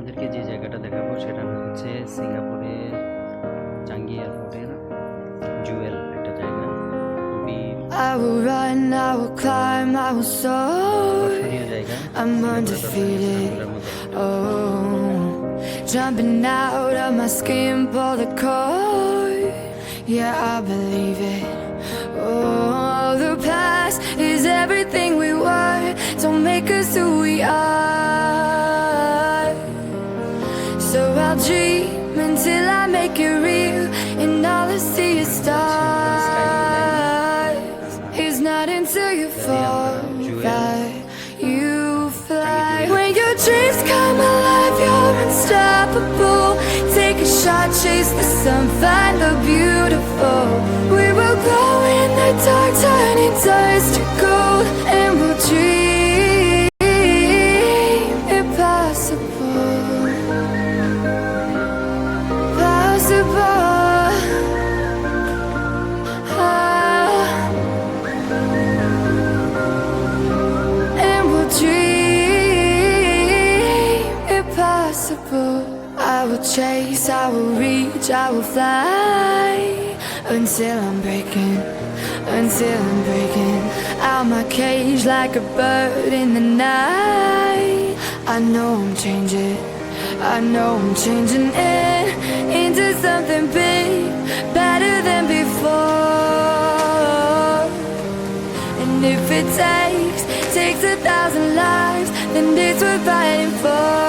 আপনাদেরকে যে জায়গাটা দেখাবো সেটা নাম হচ্ছে সিঙ্গাপুরের চাঙ্গি এয়ারপোর্টের জুয়েল একটা জায়গা। খুবই দর্শনীয় জায়গা। Jumping out of my skin, pull the cord. Yeah, I believe it. Oh, the past is everything we were. Don't make us who we are. So I'll dream until I make it real, and all I see is stars. It's not until you fall that you fly. When your dreams come alive, you're unstoppable. Take a shot, chase the sun, find the beautiful. We will glow in the dark, turning dust to gold, and we'll dream impossible, possible. And we'll dream impossible. I will chase, I will reach, I will fly until I'm breaking, out my cage like a bird in the night. I know I'm changing, into something big, better than before. And if it takes 1,000 lives, then it's worth fighting for.